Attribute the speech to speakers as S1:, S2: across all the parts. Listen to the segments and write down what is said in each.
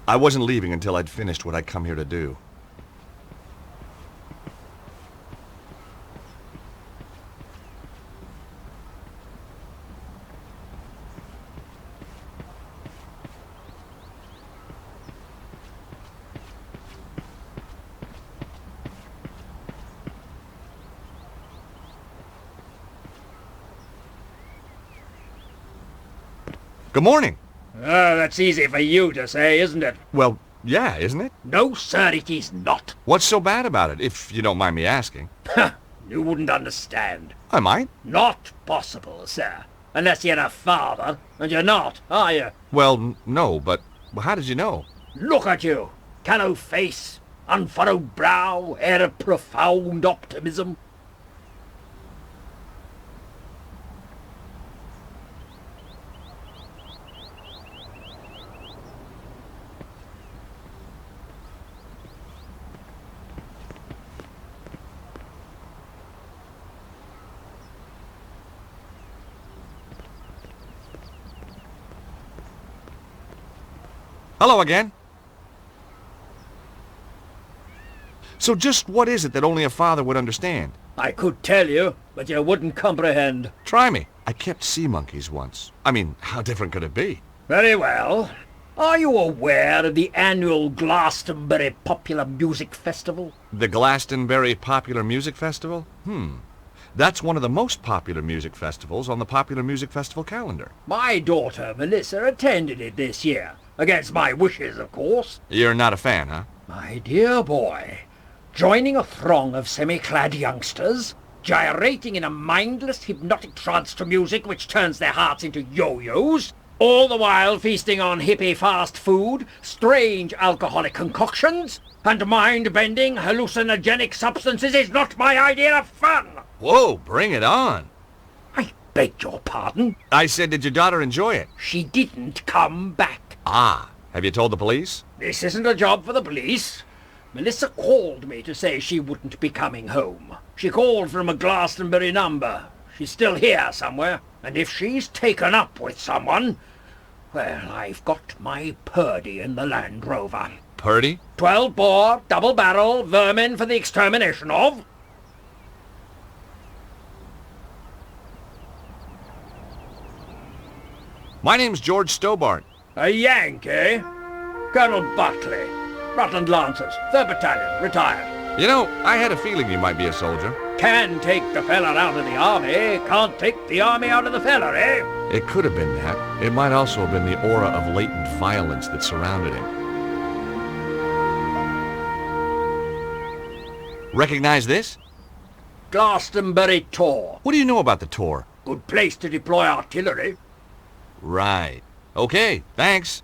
S1: I wasn't leaving until I'd finished what I'd come here to do. Good morning.
S2: That's easy for you to say, isn't it?
S1: Well, yeah, isn't it?
S2: No, sir, it is not.
S1: What's so bad about it, if you don't mind me asking?
S2: You wouldn't understand.
S1: I might.
S2: Not possible, sir. Unless you're a father, and you're not, are you?
S1: Well, no, but how did you know?
S2: Look at you. Callow face, unfurrowed brow, air of profound optimism.
S1: Hello again. So just what is it that only a father would understand?
S2: I could tell you, but you wouldn't comprehend.
S1: Try me. I kept sea monkeys once. I mean, how different could it be?
S2: Very well. Are you aware of the annual Glastonbury Popular Music Festival?
S1: The Glastonbury Popular Music Festival? That's one of the most popular music festivals on the Popular Music Festival calendar.
S2: My daughter, Melissa, attended it this year. Against my wishes, of course.
S1: You're not a fan, huh?
S2: My dear boy, joining a throng of semi-clad youngsters, gyrating in a mindless, hypnotic trance to music which turns their hearts into yo-yos, all the while feasting on hippie fast food, strange alcoholic concoctions, and mind-bending hallucinogenic substances is not my idea of fun!
S1: Whoa, bring it on.
S2: I beg your pardon?
S1: I said, did your daughter enjoy it?
S2: She didn't come back.
S1: Ah, have you told the police?
S2: This isn't a job for the police. Melissa called me to say she wouldn't be coming home. She called from a Glastonbury number. She's still here somewhere. And if she's taken up with someone, well, I've got my Purdy in the Land Rover.
S1: Purdy?
S2: 12-bore, double-barrel, vermin for the extermination of...
S1: My name's George Stobart.
S2: A Yank, eh? Colonel Buckley. Rutland Lancers, 3rd Battalion, retired.
S1: You know, I had a feeling you might be a soldier.
S2: Can take the fella out of the army, can't take the army out of the fella, eh?
S1: It could have been that. It might also have been the aura of latent violence that surrounded him. Recognize this?
S2: Glastonbury Tor.
S1: What do you know about the Tor?
S2: Good place to deploy artillery.
S1: Right. Okay, thanks.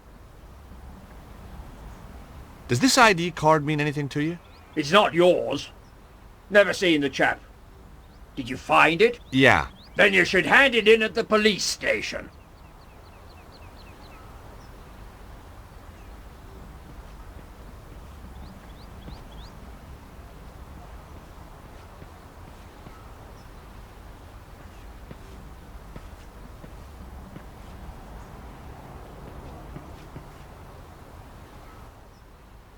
S1: Does this ID card mean anything to you?
S2: It's not yours. Never seen the chap. Did you find it?
S1: Yeah.
S2: Then you should hand it in at the police station.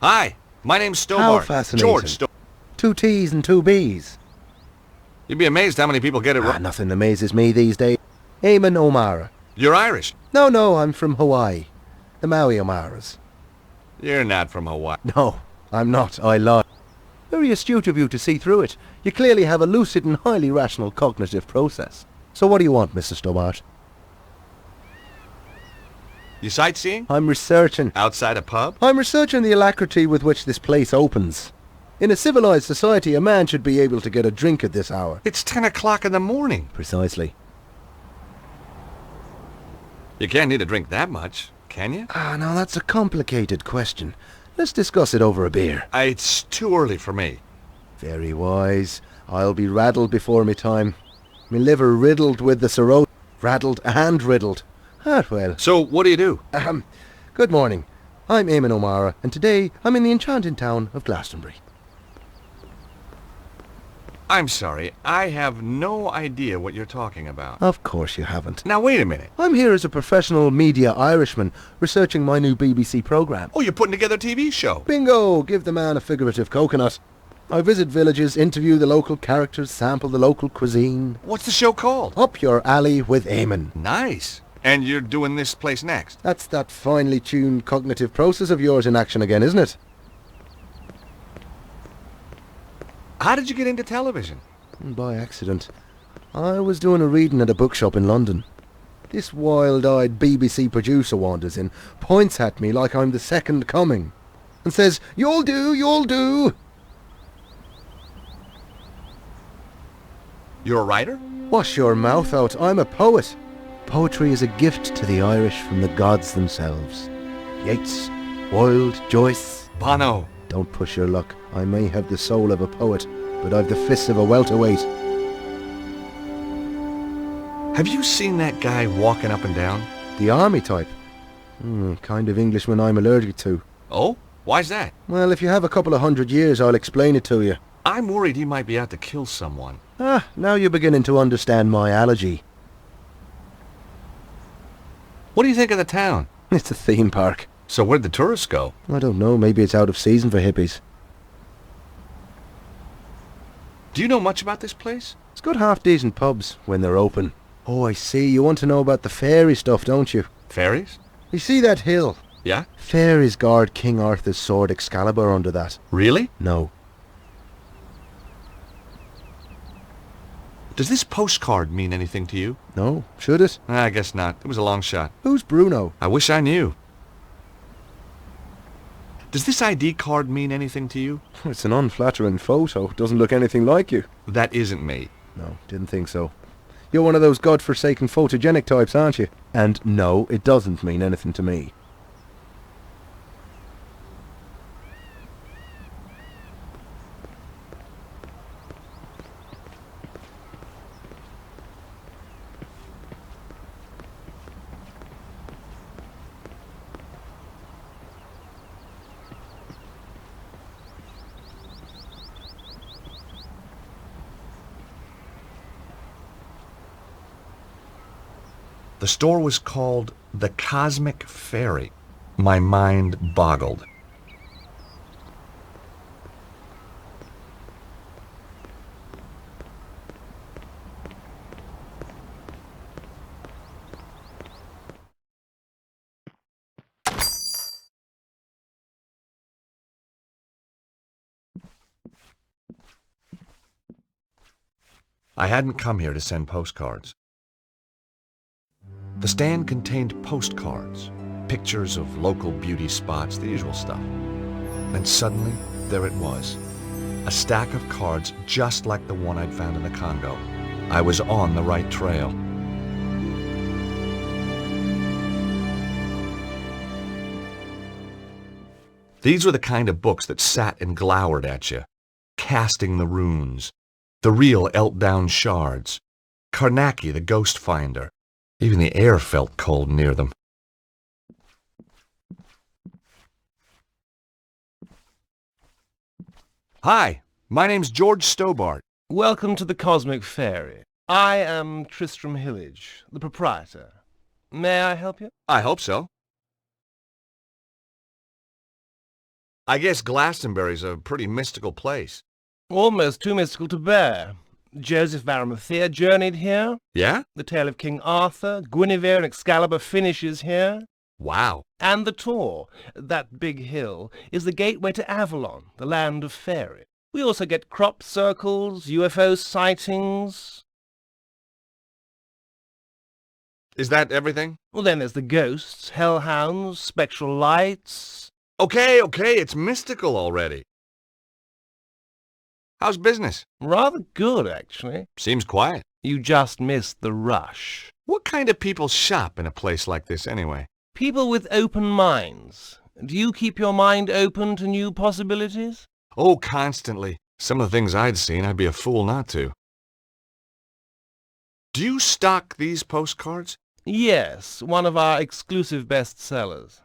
S1: Hi, my name's
S3: How
S1: Stobart.
S3: fascinating.
S1: George Stobart.
S3: 2 T's and 2 B's.
S1: You'd be amazed how many people get it right.
S3: Nothing amazes me these days. Eamon O'Mara.
S1: You're Irish.
S3: No, I'm from Hawaii. The Maui O'Maras.
S1: You're not from Hawaii.
S3: No, I'm not, I lie. Very astute of you to see through it. You clearly have a lucid and highly rational cognitive process. So what do you want, Mr. Stobart?
S1: You sightseeing?
S3: I'm researching.
S1: Outside a pub?
S3: I'm researching the alacrity with which this place opens. In a civilized society, a man should be able to get a drink at this hour.
S1: It's 10 o'clock in the morning.
S3: Precisely.
S1: You can't need a drink that much, can you?
S3: Now that's a complicated question. Let's discuss it over a beer.
S1: It's too early for me.
S3: Very wise. I'll be raddled before me time. Me liver riddled with the cirrhosis. Raddled and riddled. Well.
S1: So, what do you do?
S3: Good morning. I'm Eamon O'Mara, and today I'm in the enchanting town of Glastonbury.
S1: I'm sorry, I have no idea what you're talking about.
S3: Of course you haven't.
S1: Now wait a minute.
S3: I'm here as a professional media Irishman, researching my new BBC programme.
S1: Oh, you're putting together a TV show.
S3: Bingo! Give the man a figurative coconut. I visit villages, interview the local characters, sample the local cuisine.
S1: What's the show called?
S3: Up your alley with Eamon.
S1: Nice. And you're doing this place next?
S3: That's that finely tuned cognitive process of yours in action again, isn't it?
S1: How did you get into television?
S3: By accident. I was doing a reading at a bookshop in London. This wild-eyed BBC producer wanders in, points at me like I'm the second coming, and says, "You'll do, you'll do."
S1: You're a writer?
S3: Wash your mouth out, I'm a poet. Poetry is a gift to the Irish from the gods themselves. Yeats, Wilde, Joyce.
S1: Bono.
S3: Don't push your luck. I may have the soul of a poet, but I've the fists of a welterweight.
S1: Have you seen that guy walking up and down?
S3: The army type. Kind of Englishman I'm allergic to.
S1: Oh? Why's that?
S3: Well, if you have a couple of 100 years, I'll explain it to you.
S1: I'm worried he might be out to kill someone.
S3: Now you're beginning to understand my allergy.
S1: What do you think of the town?
S3: It's a theme park.
S1: So where'd the tourists go?
S3: I don't know, maybe it's out of season for hippies.
S1: Do you know much about this place?
S3: It's got half-decent pubs when they're open. Oh, I see. You want to know about the fairy stuff, don't you?
S1: Fairies?
S3: You see that hill?
S1: Yeah?
S3: Fairies guard King Arthur's sword Excalibur under that.
S1: Really?
S3: No.
S1: Does this postcard mean anything to you?
S3: No? Should it?
S1: I guess not. It was a long shot.
S3: Who's Bruno?
S1: I wish I knew. Does this ID card mean anything to you?
S3: It's an unflattering photo. Doesn't look anything like you.
S1: That isn't me.
S3: No, didn't think so. You're one of those godforsaken photogenic types, aren't you? And no, it doesn't mean anything to me.
S1: The store was called The Cosmic Fairy. My mind boggled. I hadn't come here to send postcards. The stand contained postcards, pictures of local beauty spots, the usual stuff. Then suddenly, there it was. A stack of cards just like the one I'd found in the Congo. I was on the right trail. These were the kind of books that sat and glowered at you. Casting the Runes, The Real Elt-Down Shards, Karnaki the Ghost Finder. Even the air felt cold near them. Hi, my name's George Stobart.
S4: Welcome to the Cosmic Fairy. I am Tristram Hillage, the proprietor. May I help you?
S1: I hope so. I guess Glastonbury's a pretty mystical place.
S4: Almost too mystical to bear. Joseph of Arimathea journeyed here.
S1: Yeah?
S4: The tale of King Arthur, Guinevere and Excalibur finishes here.
S1: Wow.
S4: And the Tor, that big hill, is the gateway to Avalon, the land of fairy. We also get crop circles, UFO sightings.
S1: Is that everything?
S4: Well, then there's the ghosts, hellhounds, spectral lights.
S1: Okay, it's mystical already. How's business?
S4: Rather good, actually.
S1: Seems quiet.
S4: You just missed the rush.
S1: What kind of people shop in a place like this anyway?
S4: People with open minds. Do you keep your mind open to new possibilities?
S1: Oh, constantly. Some of the things I'd seen, I'd be a fool not to. Do you stock these postcards?
S4: Yes, one of our exclusive bestsellers.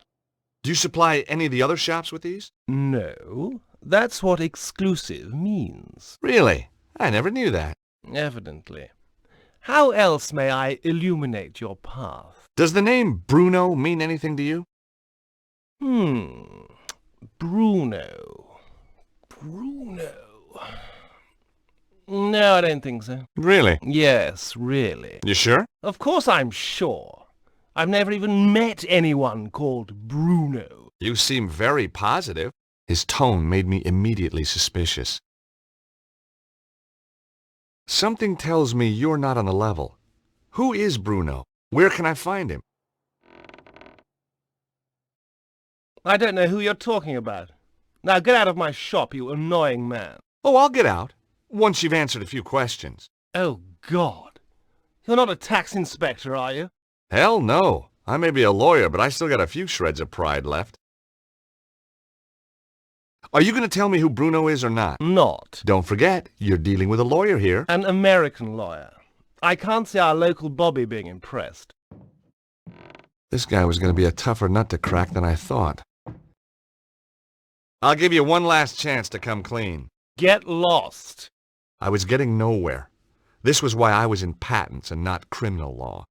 S1: Do you supply any of the other shops with these?
S4: No, that's what exclusive means.
S1: Really? I never knew that.
S4: Evidently. How else may I illuminate your path?
S1: Does the name Bruno mean anything to you?
S4: Bruno. No, I don't think so.
S1: Really?
S4: Yes, really.
S1: You sure?
S4: Of course I'm sure. I've never even met anyone called Bruno.
S1: You seem very positive. His tone made me immediately suspicious. Something tells me you're not on the level. Who is Bruno? Where can I find him?
S4: I don't know who you're talking about. Now get out of my shop, you annoying man.
S1: Oh, I'll get out, once you've answered a few questions.
S4: Oh, God. You're not a tax inspector, are you?
S1: Hell no. I may be a lawyer, but I still got a few shreds of pride left. Are you going to tell me who Bruno is or not?
S4: Not.
S1: Don't forget, you're dealing with a lawyer here.
S4: An American lawyer. I can't see our local Bobby being impressed.
S1: This guy was going to be a tougher nut to crack than I thought. I'll give you one last chance to come clean.
S4: Get lost.
S1: I was getting nowhere. This was why I was in patents and not criminal law.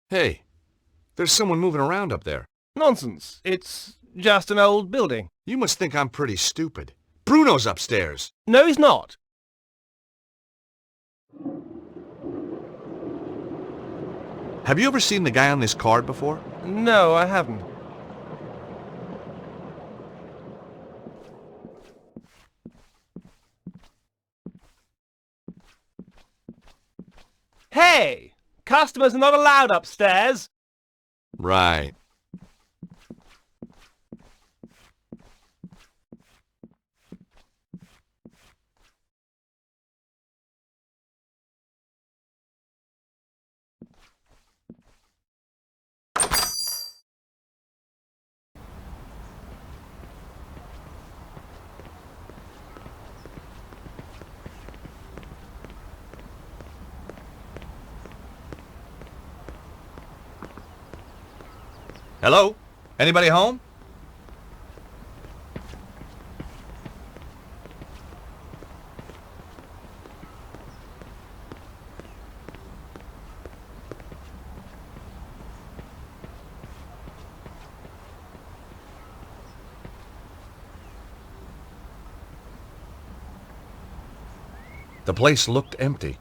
S1: Hey, there's someone moving around up there.
S4: Nonsense. It's just an old building.
S1: You must think I'm pretty stupid. Bruno's upstairs.
S4: No, he's not.
S1: Have you ever seen the guy on this card before?
S4: No, I haven't. Hey! Customers are not allowed upstairs!
S1: Right. Hello? Anybody home? The place looked empty.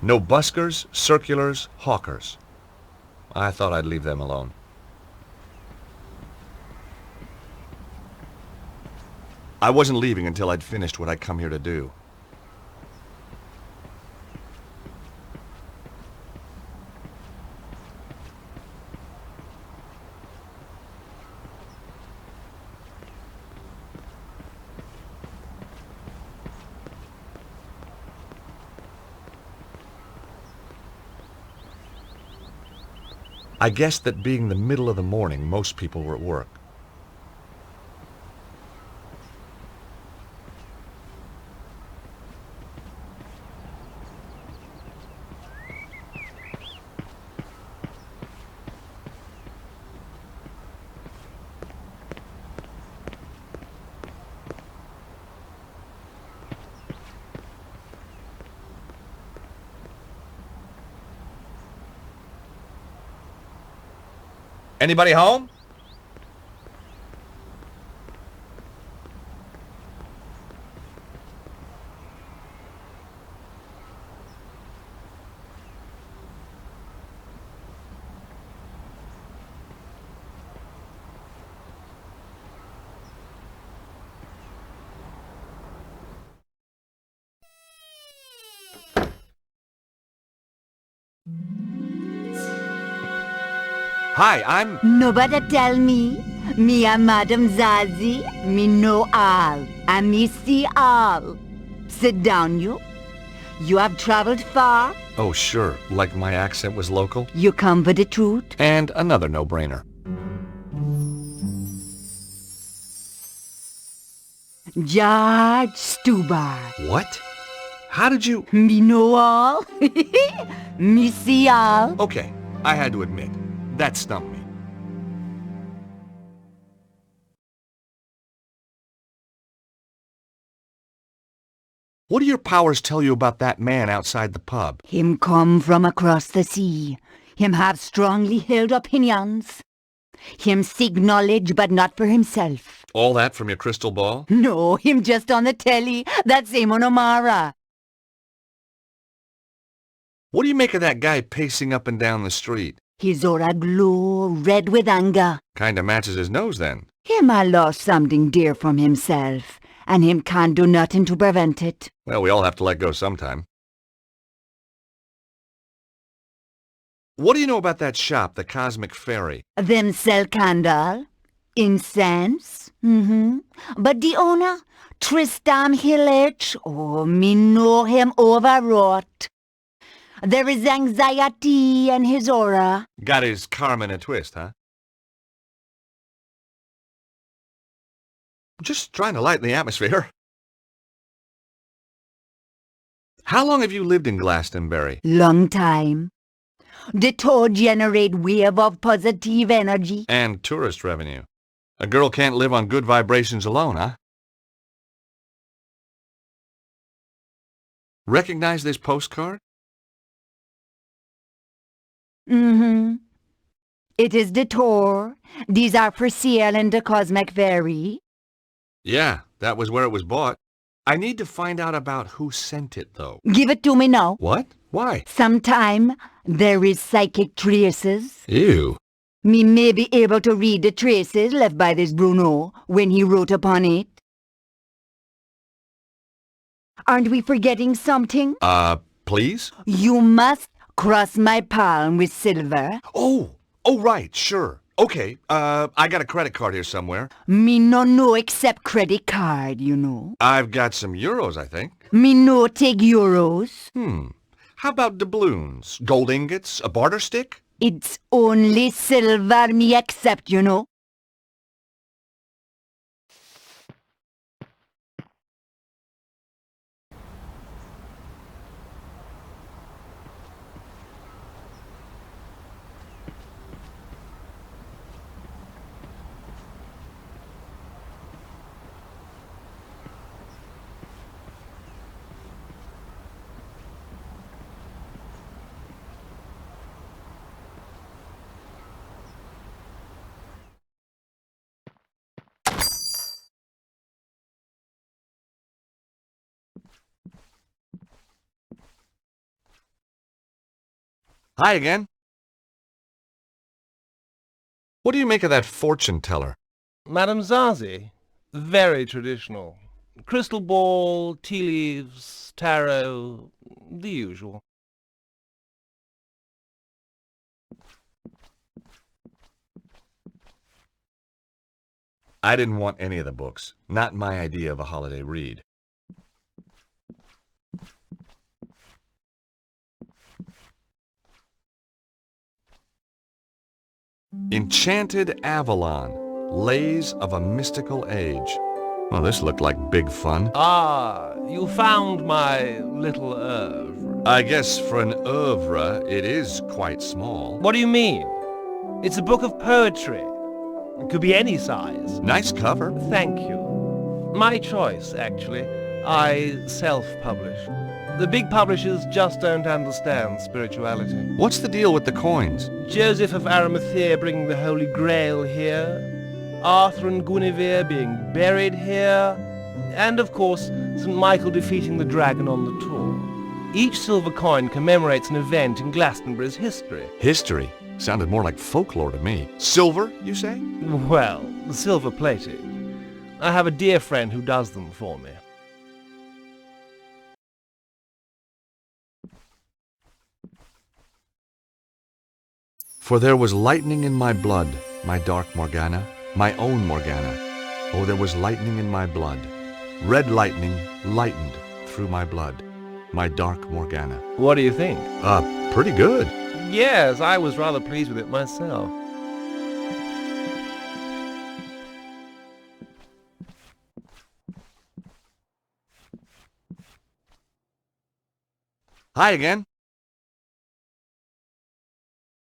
S1: No buskers, circulars, hawkers. I thought I'd leave them alone. I wasn't leaving until I'd finished what I'd come here to do. I guessed that being the middle of the morning, most people were at work. Anybody home? Hi, I'm...
S5: Nobody tell me. Me a Madam Zazie. Me know all. And me see all. Sit down, you. You have traveled far.
S1: Oh, sure, like my accent was local.
S5: You come for the truth.
S1: And another no-brainer.
S5: George Stubar.
S1: What? How did you...
S5: Me know all. Me see all.
S1: Okay, I had to admit, that stumped me. What do your powers tell you about that man outside the pub?
S5: Him come from across the sea. Him have strongly held opinions. Him seek knowledge, but not for himself.
S1: All that from your crystal ball?
S5: No, him just on the telly. That's Amon O'Mara.
S1: What do you make of that guy pacing up and down the street?
S5: His aura glow, red with anger.
S1: Kinda matches his nose then.
S5: Him a lost something dear from himself, and him can't do nothing to prevent it.
S1: Well, we all have to let go sometime. What do you know about that shop, the Cosmic Fairy?
S5: Them sell candle, incense, But the owner, Tristan Hillage, oh, me know him overwrought. There is anxiety in his aura.
S1: Got his karma in a twist, huh? Just trying to lighten the atmosphere. How long have you lived in Glastonbury?
S5: Long time. The toad generate wave of positive energy.
S1: And tourist revenue. A girl can't live on good vibrations alone, huh? Recognize this postcard?
S5: It is the tour. These are for sale in the Cosmic Fairy.
S1: Yeah, that was where it was bought. I need to find out about who sent it, though.
S5: Give it to me now.
S1: What? Why?
S5: Sometime there is psychic traces.
S1: Ew.
S5: Me may be able to read the traces left by this Bruno when he wrote upon it. Aren't we forgetting something?
S1: Please?
S5: You must cross my palm with silver.
S1: Oh, right, sure. Okay, I got a credit card here somewhere.
S5: Me no know except credit card, you know.
S1: I've got some euros, I think.
S5: Me no take euros.
S1: How about doubloons? Gold ingots? A barter stick?
S5: It's only silver me accept, you know.
S1: Hi again. What do you make of that fortune teller?
S4: Madame Zazie? Very traditional. Crystal ball, tea leaves, tarot, the usual.
S1: I didn't want any of the books. Not my idea of a holiday read. Enchanted Avalon, Lays of a Mystical Age. Well, this looked like big fun.
S4: Ah, you found my little oeuvre.
S1: I guess for an oeuvre, it is quite small.
S4: What do you mean? It's a book of poetry. It could be any size.
S1: Nice cover.
S4: Thank you. My choice, actually. I self-publish. The big publishers just don't understand spirituality.
S1: What's the deal with the coins?
S4: Joseph of Arimathea bringing the Holy Grail here, Arthur and Guinevere being buried here, and of course, St. Michael defeating the dragon on the tour. Each silver coin commemorates an event in Glastonbury's history.
S1: History? Sounded more like folklore to me. Silver, you say?
S4: Well, silver-plated. I have a dear friend who does them for me.
S1: For there was lightning in my blood, my dark Morgana, my own Morgana. Oh, there was lightning in my blood. Red lightning lightened through my blood, my dark Morgana.
S4: What do you think?
S1: Pretty good.
S4: Yes, I was rather pleased with it myself.
S1: Hi again.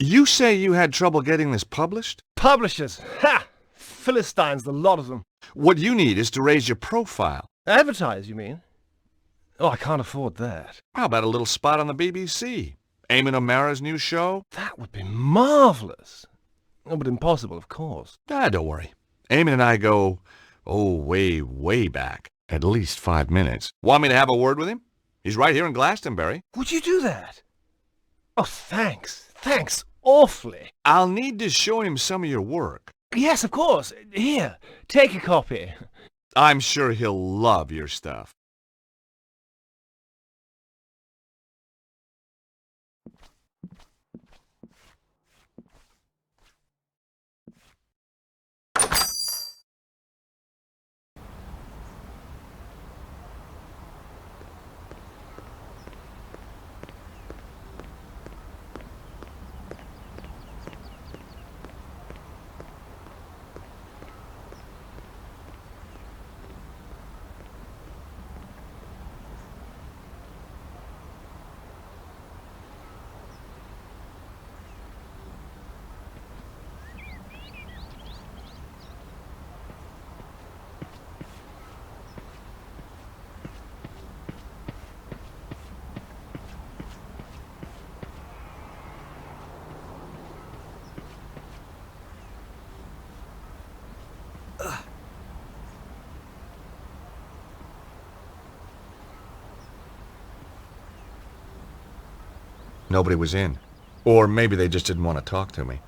S1: You say you had trouble getting this published?
S4: Publishers! Ha! Philistines, the lot of them.
S1: What you need is to raise your profile.
S4: Advertise, you mean? Oh, I can't afford that.
S1: How about a little spot on the BBC? Eamon O'Mara's new show?
S4: That would be marvellous. Oh, but impossible, of course.
S1: Don't worry. Eamon and I go, way, way back. At least 5 minutes. Want me to have a word with him? He's right here in Glastonbury.
S4: Would you do that? Oh, thanks. Thanks awfully.
S1: I'll need to show him some of your work.
S4: Yes, of course. Here, take a copy.
S1: I'm sure he'll love your stuff. Nobody was in. Or maybe they just didn't want to talk to me.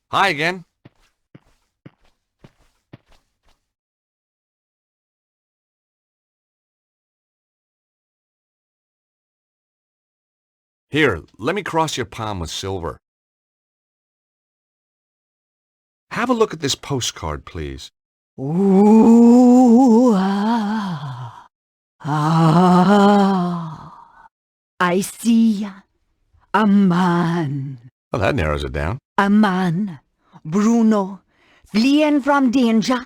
S1: Hi again. Here, let me cross your palm with silver. Have a look at this postcard, please.
S5: Ooh, ah, ah. I see a man.
S1: Well, that narrows it down.
S5: A man, Bruno, fleeing from danger.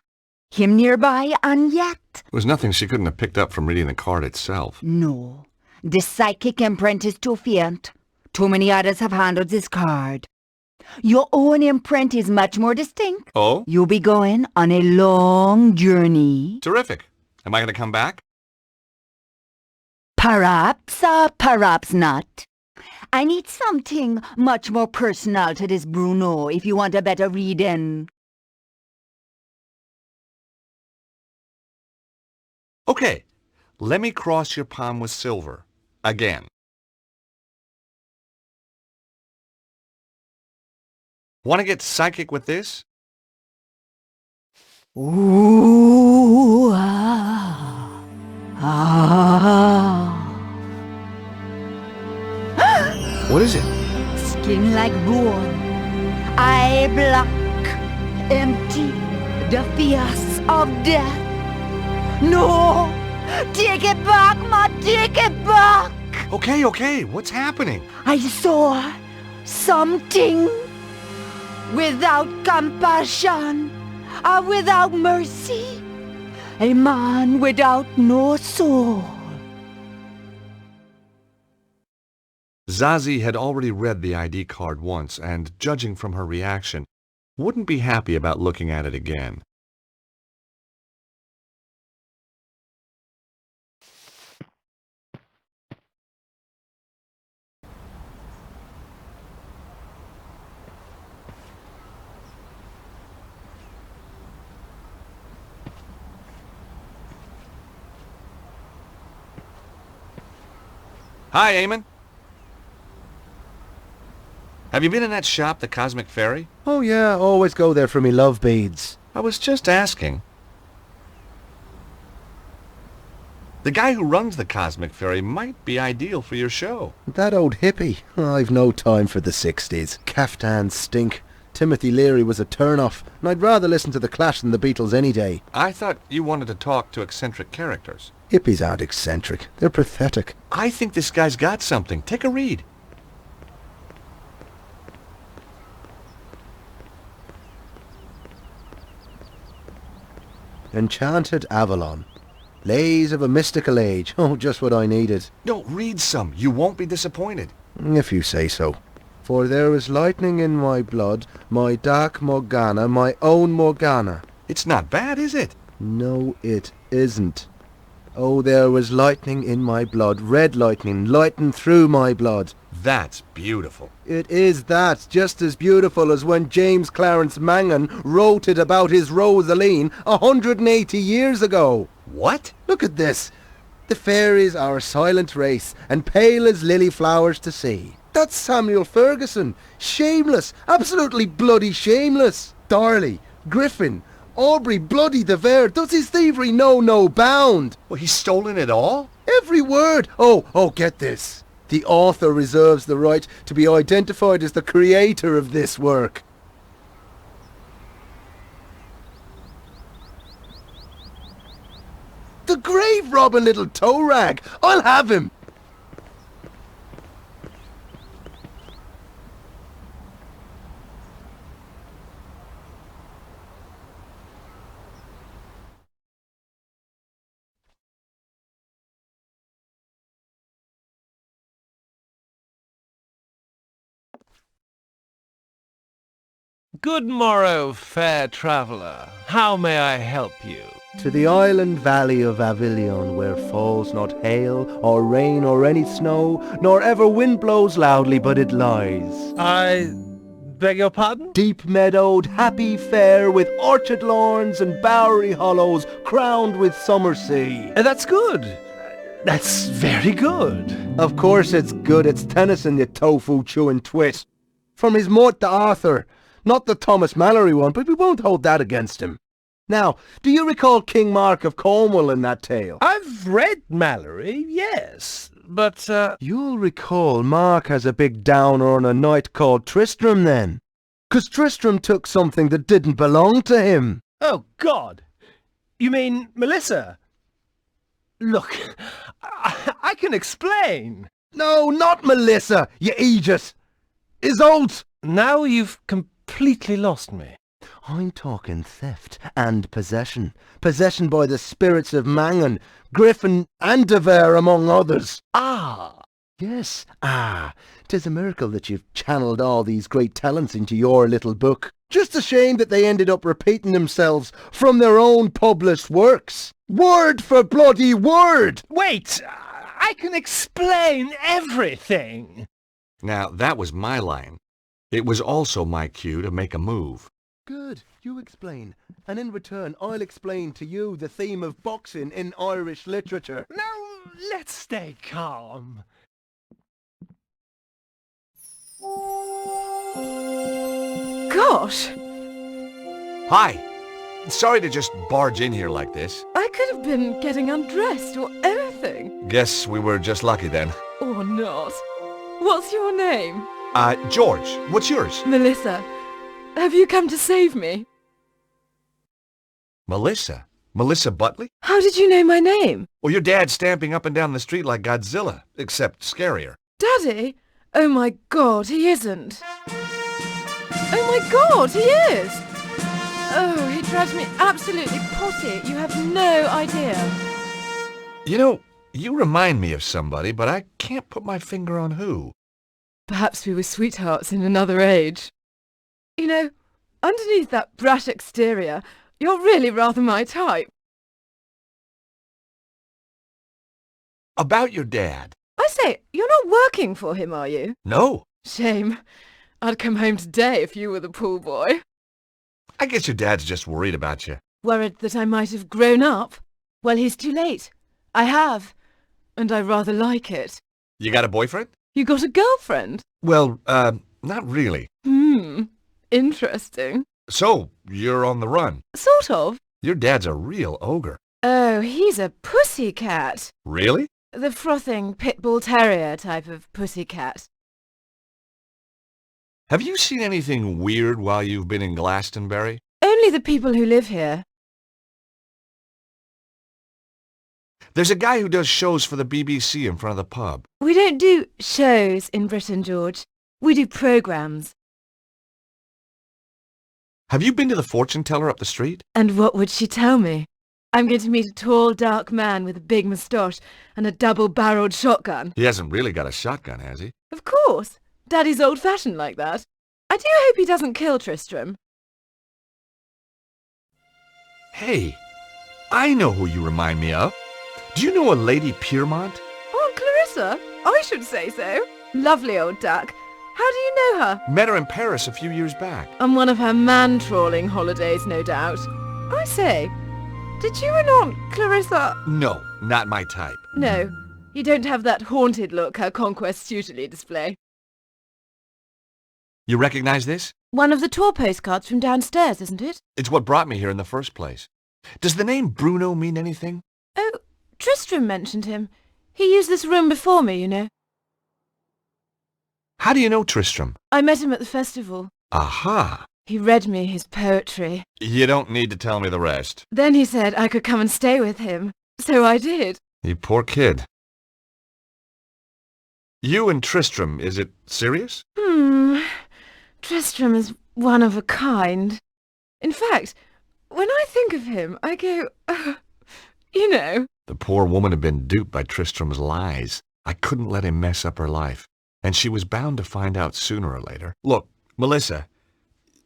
S5: Him nearby, and yet...
S1: It was nothing she couldn't have picked up from reading the card itself.
S5: No, the psychic imprint is too faint. Too many others have handled this card. Your own imprint is much more distinct.
S1: Oh?
S5: You'll be going on a long journey.
S1: Terrific. Am I going to come back?
S5: Perhaps, perhaps not. I need something much more personal to this Bruno if you want a better reading.
S1: Okay. Let me cross your palm with silver. Again. Want to get psychic with this?
S5: Ooh, ah, ah.
S1: What is it?
S5: Skin like bone, eye black, empty, the fierce of death. No! Take it back, Ma! Take it back!
S1: Okay. What's happening?
S5: I saw something without compassion, without mercy. A man without no soul.
S1: Zazie had already read the ID card once and, judging from her reaction, wouldn't be happy about looking at it again. Hi, Eamon. Have you been in that shop, the Cosmic Fairy?
S3: Oh yeah, always go there for me love beads.
S1: I was just asking. The guy who runs the Cosmic Fairy might be ideal for your show.
S3: That old hippie. I've no time for the 60s. Caftans stink. Timothy Leary was a turn-off, and I'd rather listen to The Clash than the Beatles any day.
S1: I thought you wanted to talk to eccentric characters.
S3: Hippies aren't eccentric. They're pathetic.
S1: I think this guy's got something. Take a read.
S3: Enchanted Avalon. Lays of a mystical age. Oh, just what I needed.
S1: No, read some. You won't be disappointed.
S3: If you say so. For there is lightning in my blood, my dark Morgana, my own Morgana.
S1: It's not bad, is it?
S3: No, it isn't. Oh, there was lightning in my blood, red lightning, lighting through my blood.
S1: That's beautiful.
S3: It is that, just as beautiful as when James Clarence Mangan wrote it about his Rosaline 180 years ago.
S1: What?
S3: Look at this. The fairies are a silent race, and pale as lily flowers to see. That's Samuel Ferguson. Shameless, absolutely bloody shameless. Darley, Griffin, Aubrey bloody de Vere, does his thievery know no bound?
S1: Well, he's stolen it all?
S3: Every word. Oh, get this. The author reserves the right to be identified as the creator of this work. The grave robbing little toe rag. I'll have him.
S4: Good morrow, fair traveller. How may I help you?
S3: To the island valley of Avilion, where falls not hail, or rain, or any snow, nor ever wind blows loudly, but it lies.
S4: I beg your pardon?
S3: Deep meadowed, happy fair, with orchard lawns and bowery hollows, crowned with summer sea.
S4: That's good. That's very good.
S3: Of course it's good. It's Tennyson, you tofu-chewing twit. From his Mort to Arthur. Not the Thomas Mallory one, but we won't hold that against him. Now, do you recall King Mark of Cornwall in that tale?
S4: I've read Mallory, yes, but,
S3: You'll recall Mark has a big downer on a knight called Tristram then. 'Cause Tristram took something that didn't belong to him.
S4: Oh, God! You mean Melissa? Look, I can explain.
S3: No, not Melissa, you idiot! Isolde!
S4: Now you've completely lost me.
S3: I'm talking theft and possession. Possession by the spirits of Mangan, Griffin and de Vere, among others.
S4: Ah!
S3: Yes, 'tis a miracle that you've channeled all these great talents into your little book. Just a shame that they ended up repeating themselves from their own published works. Word for bloody word!
S4: Wait! I can explain everything!
S1: Now, that was my line. It was also my cue to make a move.
S3: Good, you explain. And in return, I'll explain to you the theme of boxing in Irish literature.
S4: Now, let's stay calm.
S6: Gosh,
S1: Hi! Sorry to just barge in here like this.
S6: I could have been getting undressed or anything.
S1: Guess we were just lucky then.
S6: Or not. What's your name?
S1: George, what's yours?
S6: Melissa. Have you come to save me?
S1: Melissa? Melissa Butley?
S6: How did you know my name?
S1: Well, your dad's stamping up and down the street like Godzilla, except scarier.
S6: Daddy? Oh my God, he isn't. Oh my God, he is! Oh, he drives me absolutely potty. You have no idea.
S1: You know, you remind me of somebody, but I can't put my finger on who.
S6: Perhaps we were sweethearts in another age. You know, underneath that brash exterior, you're really rather my type.
S1: About your dad.
S6: I say, you're not working for him, are you?
S1: No.
S6: Shame. I'd come home today if you were the pool boy.
S1: I guess your dad's just worried about you.
S6: Worried that I might have grown up? Well, he's too late. I have. And I rather like it.
S1: You got a boyfriend?
S6: You got a girlfriend?
S1: Well, not really.
S6: Interesting.
S1: So, you're on the run.
S6: Sort of.
S1: Your dad's a real ogre.
S6: Oh, he's a pussycat.
S1: Really?
S6: The frothing pit bull terrier type of pussycat.
S1: Have you seen anything weird while you've been in Glastonbury?
S6: Only the people who live here.
S1: There's a guy who does shows for the BBC in front of the pub.
S6: We don't do shows in Britain, George. We do programmes.
S1: Have you been to the fortune teller up the street?
S6: And what would she tell me? I'm going to meet a tall, dark man with a big moustache and a double-barreled shotgun.
S1: He hasn't really got a shotgun, has he?
S6: Of course. Daddy's old-fashioned like that. I do hope he doesn't kill Tristram.
S1: Hey, I know who you remind me of. Do you know a Lady Piermont?
S6: Aunt Clarissa? I should say so. Lovely old duck. How do you know her?
S1: Met her in Paris a few years back.
S6: On one of her man-trawling holidays, no doubt. I say, did you and Aunt Clarissa...
S1: No, not my type.
S6: No, you don't have that haunted look her conquests usually display.
S1: You recognize this?
S6: One of the tour postcards from downstairs, isn't it?
S1: It's what brought me here in the first place. Does the name Bruno mean anything?
S6: Oh, Tristram mentioned him. He used this room before me, you know.
S1: How do you know Tristram?
S6: I met him at the festival.
S1: Aha!
S6: He read me his poetry.
S1: You don't need to tell me the rest.
S6: Then he said I could come and stay with him. So I did.
S1: You poor kid. You and Tristram, is it serious?
S6: Tristram is one of a kind. In fact, when I think of him, I go, you know.
S1: The poor woman had been duped by Tristram's lies. I couldn't let him mess up her life, and she was bound to find out sooner or later. Look, Melissa,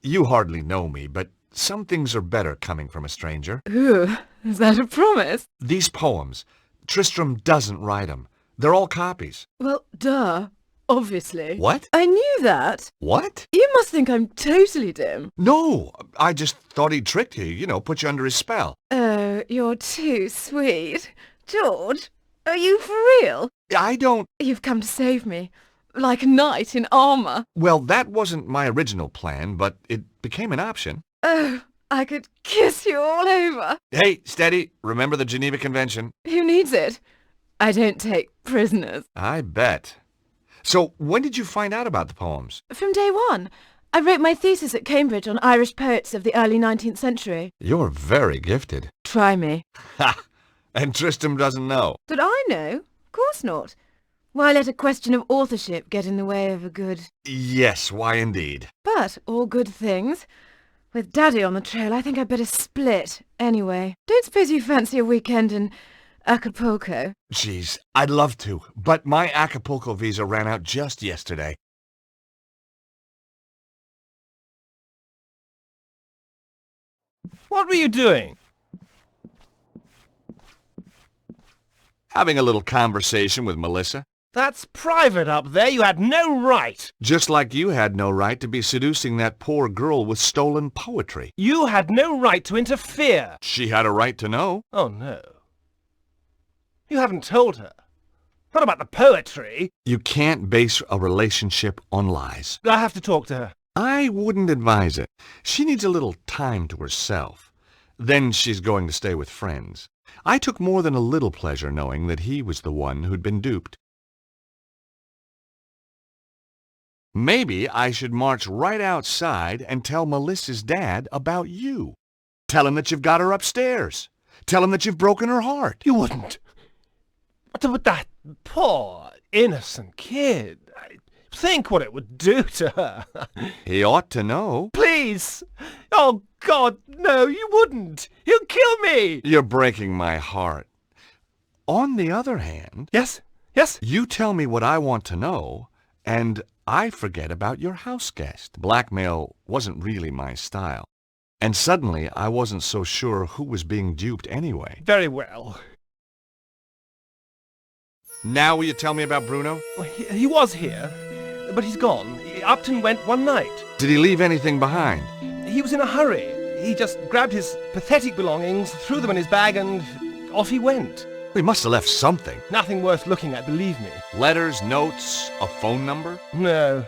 S1: you hardly know me, but some things are better coming from a stranger.
S6: Ooh, is that a promise?
S1: These poems, Tristram doesn't write them. They're all copies.
S6: Well, duh. Obviously.
S1: What?
S6: I knew that.
S1: What?
S6: You must think I'm totally dim.
S1: No, I just thought he'd tricked you, put you under his spell.
S6: Oh, you're too sweet. George, are you for real?
S1: I don't...
S6: You've come to save me. Like a knight in armour.
S1: Well, that wasn't my original plan, but it became an option.
S6: Oh, I could kiss you all over.
S1: Hey, steady. Remember the Geneva Convention?
S6: Who needs it? I don't take prisoners.
S1: I bet. So, when did you find out about the poems?
S6: From day one. I wrote my thesis at Cambridge on Irish poets of the early 19th century.
S1: You're very gifted.
S6: Try me.
S1: Ha! And Tristram doesn't know.
S6: That I know? Of course not. Why let a question of authorship get in the way of a good...
S1: Yes, why indeed.
S6: But all good things. With Daddy on the trail, I think I'd better split. Anyway, don't suppose you fancy a weekend in Acapulco?
S1: Geez, I'd love to, but my Acapulco visa ran out just yesterday.
S4: What were you doing?
S1: Having a little conversation with Melissa.
S4: That's private up there. You had no right.
S1: Just like you had no right to be seducing that poor girl with stolen poetry.
S4: You had no right to interfere.
S1: She had a right to know.
S4: Oh, no. You haven't told her. Not about the poetry.
S1: You can't base a relationship on lies.
S4: I have to talk to her.
S1: I wouldn't advise it. She needs a little time to herself. Then she's going to stay with friends. I took more than a little pleasure knowing that he was the one who'd been duped. Maybe I should march right outside and tell Melissa's dad about you. Tell him that you've got her upstairs. Tell him that you've broken her heart.
S4: You wouldn't. But that poor, innocent kid. Think what it would do to her.
S1: He ought to know.
S4: Please. Oh, God, no, you wouldn't. He'll kill me.
S1: You're breaking my heart. On the other hand...
S4: Yes? Yes?
S1: You tell me what I want to know, and I forget about your house guest. Blackmail wasn't really my style. And suddenly I wasn't so sure who was being duped anyway.
S4: Very well.
S1: Now will you tell me about Bruno?
S4: Well, he was here, but he's gone. Upton went one night.
S1: Did he leave anything behind?
S4: He was in a hurry. He just grabbed his pathetic belongings, threw them in his bag, and off he went.
S1: He must have left something.
S4: Nothing worth looking at, believe me.
S1: Letters, notes, a phone number?
S4: No.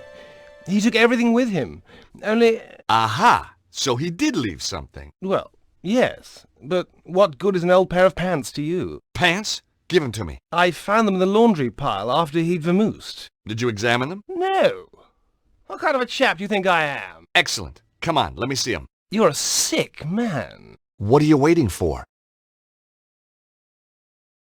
S4: He took everything with him. Only...
S1: Aha! So he did leave something.
S4: Well, yes. But what good is an old pair of pants to you?
S1: Pants? Give them to me.
S4: I found them in the laundry pile after he'd vamoosed.
S1: Did you examine them?
S4: No. What kind of a chap do you think I am?
S1: Excellent. Come on, let me see them.
S4: You're a sick man.
S1: What are you waiting for?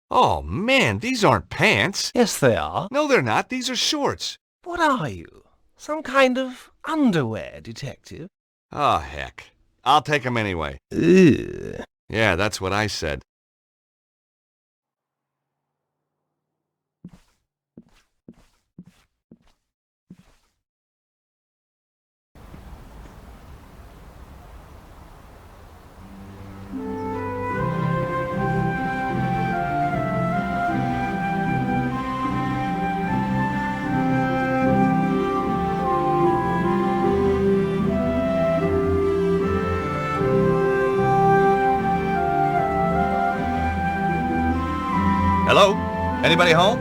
S1: Oh, man, these aren't pants.
S4: Yes, they are.
S1: No, they're not. These are shorts.
S4: What are you? Some kind of underwear detective?
S1: Oh, heck. I'll take them anyway.
S4: Ugh.
S1: Yeah, that's what I said. Hello? Anybody home?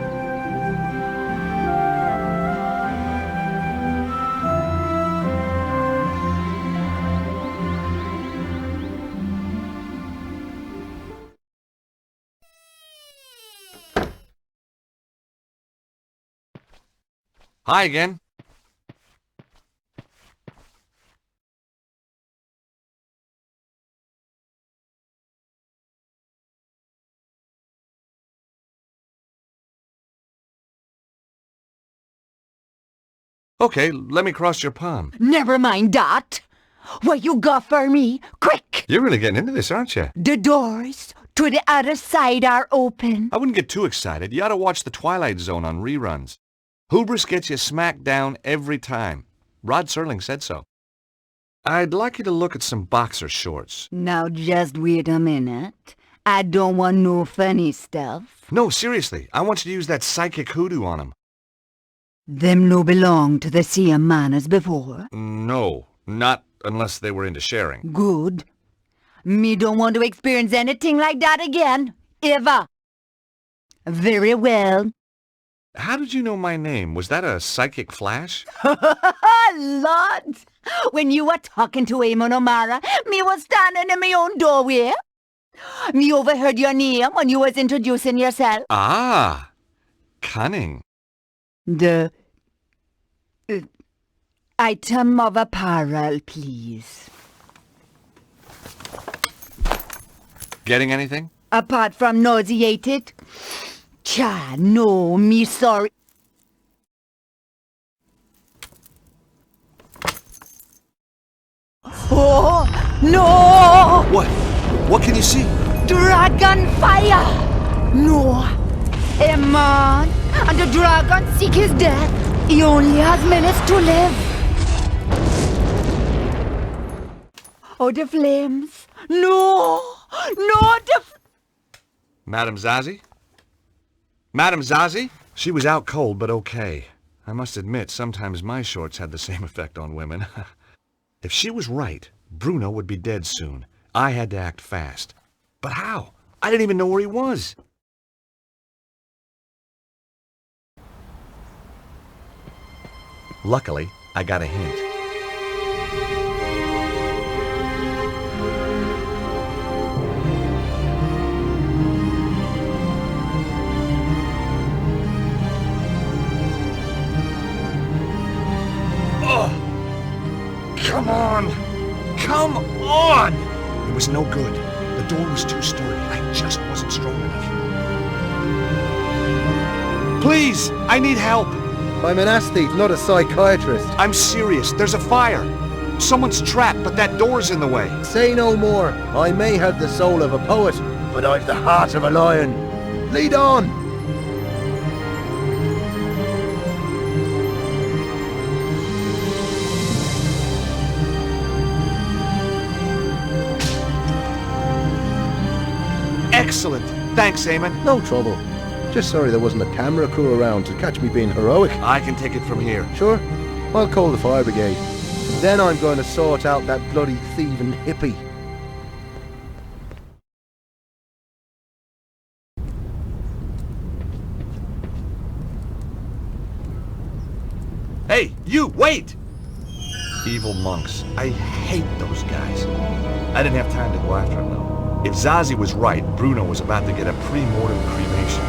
S1: Hi again. Okay, let me cross your palm.
S5: Never mind that. What you got for me? Quick!
S1: You're really getting into this, aren't you?
S5: The doors to the other side are open.
S1: I wouldn't get too excited. You ought to watch The Twilight Zone on reruns. Hubris gets you smacked down every time. Rod Serling said so. I'd like you to look at some boxer shorts.
S5: Now just wait a minute. I don't want no funny stuff.
S1: No, seriously. I want you to use that psychic hoodoo on them.
S5: Them no belong to the same man as before.
S1: No, not unless they were into sharing.
S5: Good. Me don't want to experience anything like that again. Ever. Very well.
S1: How did you know my name? Was that a psychic flash?
S5: Lord! When you were talking to Eamon O'Mara, me was standing in my own doorway. Me overheard your name when you was introducing yourself.
S1: Ah, cunning.
S5: The item of apparel, please.
S1: Getting anything?
S5: Apart from nauseated? Cha, no, me sorry. Oh, no!
S1: What? What can you see?
S5: Dragon fire! No. A man and the dragon seek his death. He only has minutes to live. Oh, the flames. No! No,
S1: Madame Zazie? Madame Zazie? She was out cold, but okay. I must admit, sometimes my shorts had the same effect on women. If she was right, Bruno would be dead soon. I had to act fast. But how? I didn't even know where he was. Luckily, I got a hint. Come on! Come on! It was no good. The door was too sturdy. I just wasn't strong enough. Please! I need help!
S3: I'm an aesthete, not a psychiatrist.
S1: I'm serious. There's a fire. Someone's trapped, but that door's in the way.
S3: Say no more. I may have the soul of a poet, but I've the heart of a lion. Lead on!
S1: Excellent. Thanks, Eamon.
S3: No trouble. Just sorry there wasn't a camera crew around to catch me being heroic.
S1: I can take it from here.
S3: Sure, I'll call the fire brigade. Then I'm going to sort out that bloody thieving hippie.
S1: Hey, you, wait! Evil monks. I hate those guys. I didn't have time to go after them, though. If Zazie was right, Bruno was about to get a pre-mortem cremation.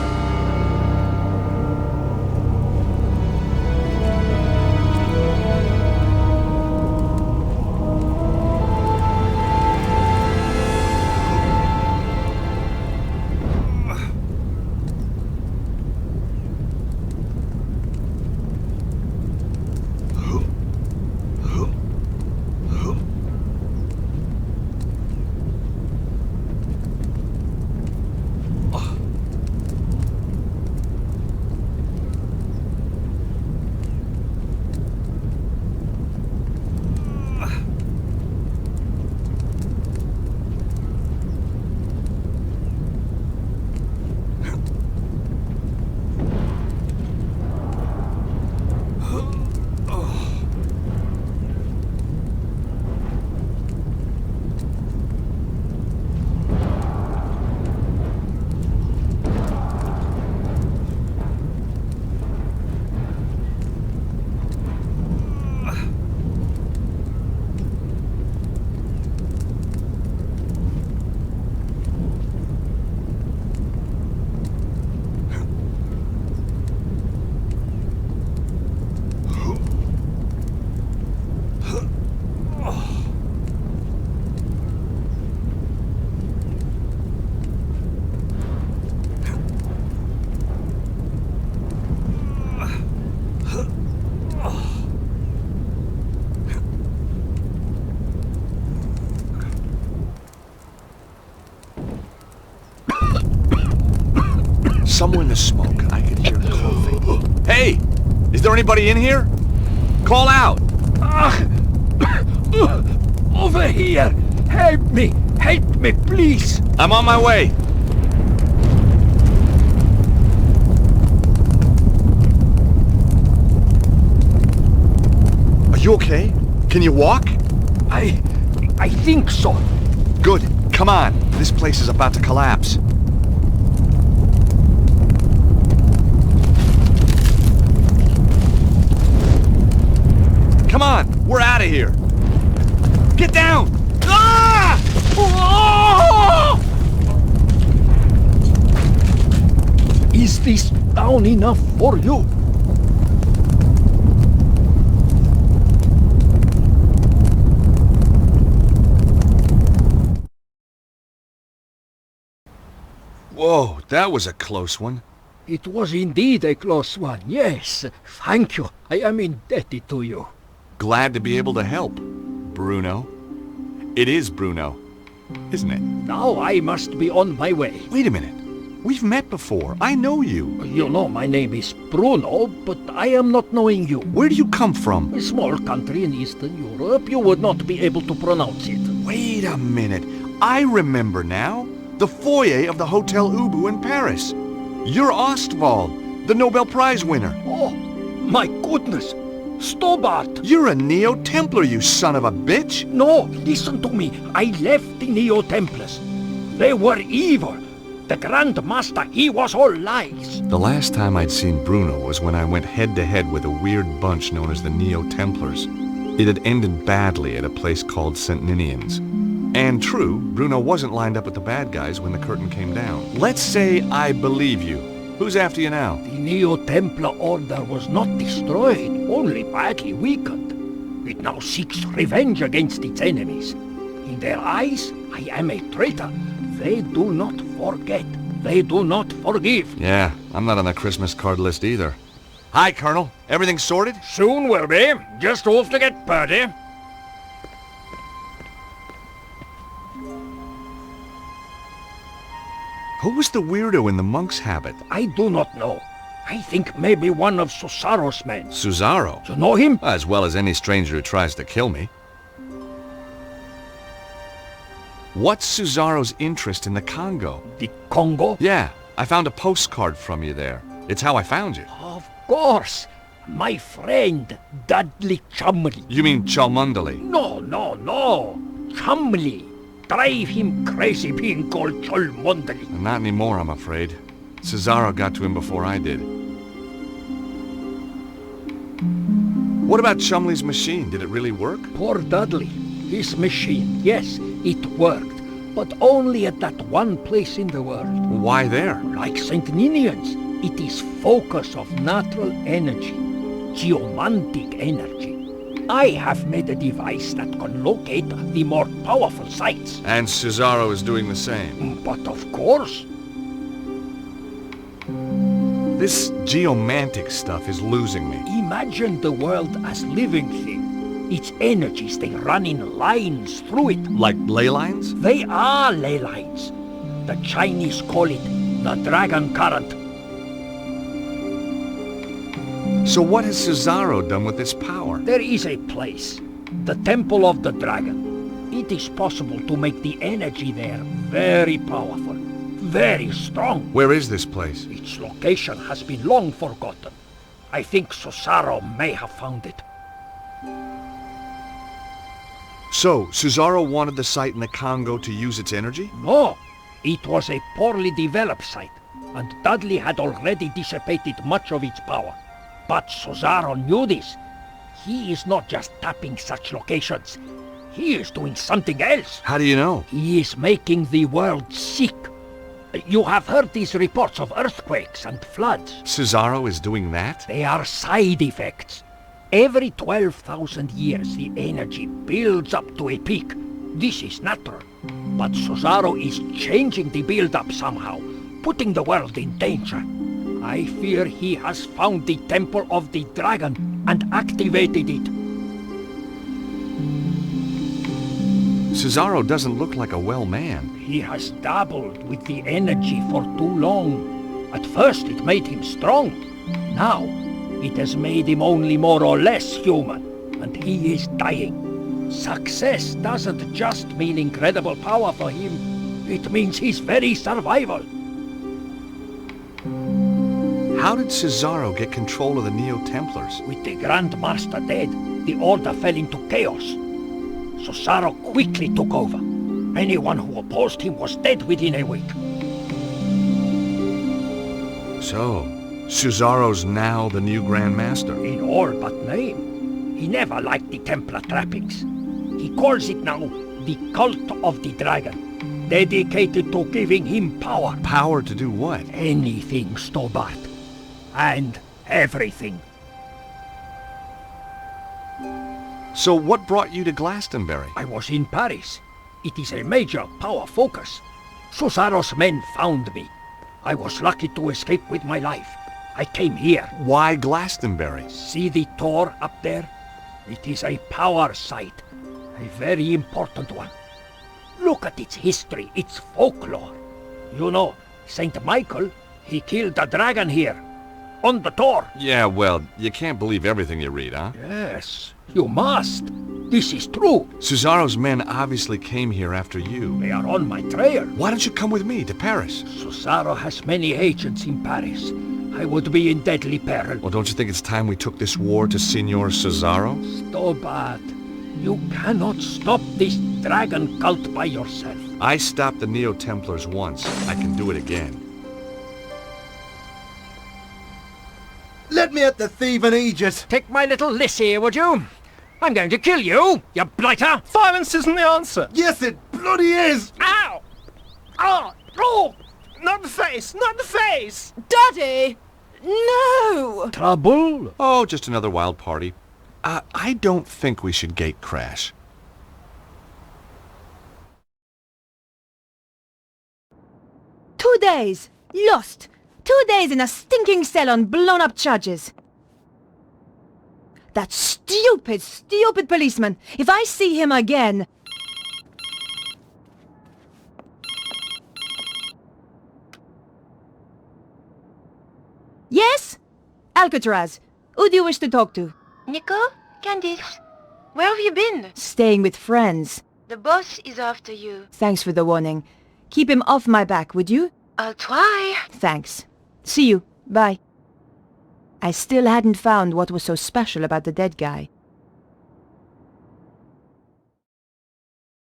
S1: anybody in here? Call out!
S2: Over here! Help me! Help me, please!
S1: I'm on my way. Are you okay? Can you walk?
S2: I think so.
S1: Good. Come on. This place is about to collapse. Come on. We're out of here. Get down! Ah!
S2: Oh! Is this down enough for you?
S1: Whoa, that was a close one.
S2: It was indeed a close one, yes. Thank you. I am indebted to you.
S1: Glad to be able to help, Bruno. It is Bruno, isn't it?
S2: Now I must be on my way.
S1: Wait a minute. We've met before. I know you.
S2: You know my name is Bruno, but I am not knowing you.
S1: Where do you come from?
S2: A small country in Eastern Europe, you would not be able to pronounce it.
S1: Wait a minute. I remember now. The foyer of the Hotel Ubu in Paris. You're Ostwald, the Nobel Prize winner.
S2: Oh, my goodness! Stobart!
S1: You're a Neo-Templar, you son of a bitch!
S2: No, listen to me. I left the Neo-Templars. They were evil. The Grand Master, he was all lies.
S1: The last time I'd seen Bruno was when I went head-to-head with a weird bunch known as the Neo-Templars. It had ended badly at a place called St. Ninian's. And true, Bruno wasn't lined up with the bad guys when the curtain came down. Let's say I believe you. Who's after you now?
S2: The Neo-Templar Order was not destroyed, only badly weakened. It now seeks revenge against its enemies. In their eyes, I am a traitor. They do not forget. They do not forgive.
S1: Yeah, I'm not on the Christmas card list either. Hi, Colonel. Everything sorted?
S2: Soon will be. Just off to get Purdy.
S1: Who was the weirdo in the monk's habit?
S2: I do not know. I think maybe one of Susaro's men.
S1: Susaro?
S2: You know him?
S1: As well as any stranger who tries to kill me. What's Susaro's interest in the Congo?
S2: The Congo?
S1: Yeah, I found a postcard from you there. It's how I found you.
S2: Of course. My friend, Dudley Chumley.
S1: You mean Cholmondeley?
S2: No. Chumley. Drive him crazy being called Cholmondeley.
S1: Not anymore, I'm afraid. Susaro got to him before I did. What about Chumley's machine? Did it really work?
S2: Poor Dudley. His machine, yes, it worked. But only at that one place in the world.
S1: Why there?
S2: Like St. Ninian's, it is focus of natural energy. Geomantic energy. I have made a device that can locate the more powerful sites.
S1: And Susaro is doing the same.
S2: But of course.
S1: This geomantic stuff is losing me.
S2: Imagine the world as living thing. Its energies, they run in lines through it.
S1: Like ley lines?
S2: They are ley lines. The Chinese call it the dragon current.
S1: So what has Susaro done with this power?
S2: There is a place, the Temple of the Dragon. It is possible to make the energy there very powerful, very strong.
S1: Where is this place?
S2: Its location has been long forgotten. I think Susaro may have found it.
S1: So, Susaro wanted the site in the Congo to use its energy?
S2: No, it was a poorly developed site, and Dudley had already dissipated much of its power. But Susaro knew this. He is not just tapping such locations. He is doing something else.
S1: How do you know?
S2: He is making the world sick. You have heard these reports of earthquakes and floods.
S1: Susaro is doing that?
S2: They are side effects. Every 12,000 years the energy builds up to a peak. This is natural. But Susaro is changing the build-up somehow, putting the world in danger. I fear he has found the Temple of the Dragon and activated it.
S1: Susaro doesn't look like a well man.
S2: He has dabbled with the energy for too long. At first it made him strong. Now It has made him only more or less human, and he is dying. Success doesn't just mean incredible power for him, it means his very survival.
S1: How did Cesaro get control of the Neo-Templars?
S2: With the Grand Master dead, the Order fell into chaos. Cesaro quickly took over. Anyone who opposed him was dead within a week.
S1: So, Cesaro's now the new Grand Master.
S2: In all but name. He never liked the Templar trappings. He calls it now the Cult of the Dragon, dedicated to giving him power.
S1: Power to do what?
S2: Anything, Stobart. And everything.
S1: So what brought you to Glastonbury?
S2: I was in Paris. It is a major power focus. Cesaro's men found me. I was lucky to escape with my life. I came here.
S1: Why Glastonbury?
S2: See the Tor up there? It is a power site. A very important one. Look at its history, its folklore. You know, Saint Michael, he killed a dragon here. On the Tor.
S1: Yeah, well, you can't believe everything you read, huh?
S2: Yes, you must. This is true.
S1: Cesaro's men obviously came here after you.
S2: They are on my trail.
S1: Why don't you come with me to Paris?
S2: Cesaro has many agents in Paris. I would be in deadly peril.
S1: Well, don't you think it's time we took this war to Signor Cesaro?
S2: Stobart, you cannot stop this dragon cult by yourself.
S1: I stopped the Neo-Templars once. I can do it again.
S3: Let me at the thieving Aegis!
S2: Take my little Lissy, would you? I'm going to kill you, you blighter!
S4: Violence isn't the answer.
S3: Yes, it bloody is!
S4: Ow! Oh! Oh! Not the face! Not the face!
S6: Daddy! No!
S2: Trouble?
S1: Oh, just another wild party. I don't think we should gate crash.
S7: "2 days! Lost! 2 days in a stinking cell on blown-up charges! That stupid, stupid policeman! If I see him again..." Yes? Alcatraz. Who do you wish to talk to?
S8: Nico? Candice? Where have you been?
S7: Staying with friends.
S8: The boss is after you.
S7: Thanks for the warning. Keep him off my back, would you?
S8: I'll try.
S7: Thanks. See you. Bye. I still hadn't found what was so special about the dead guy.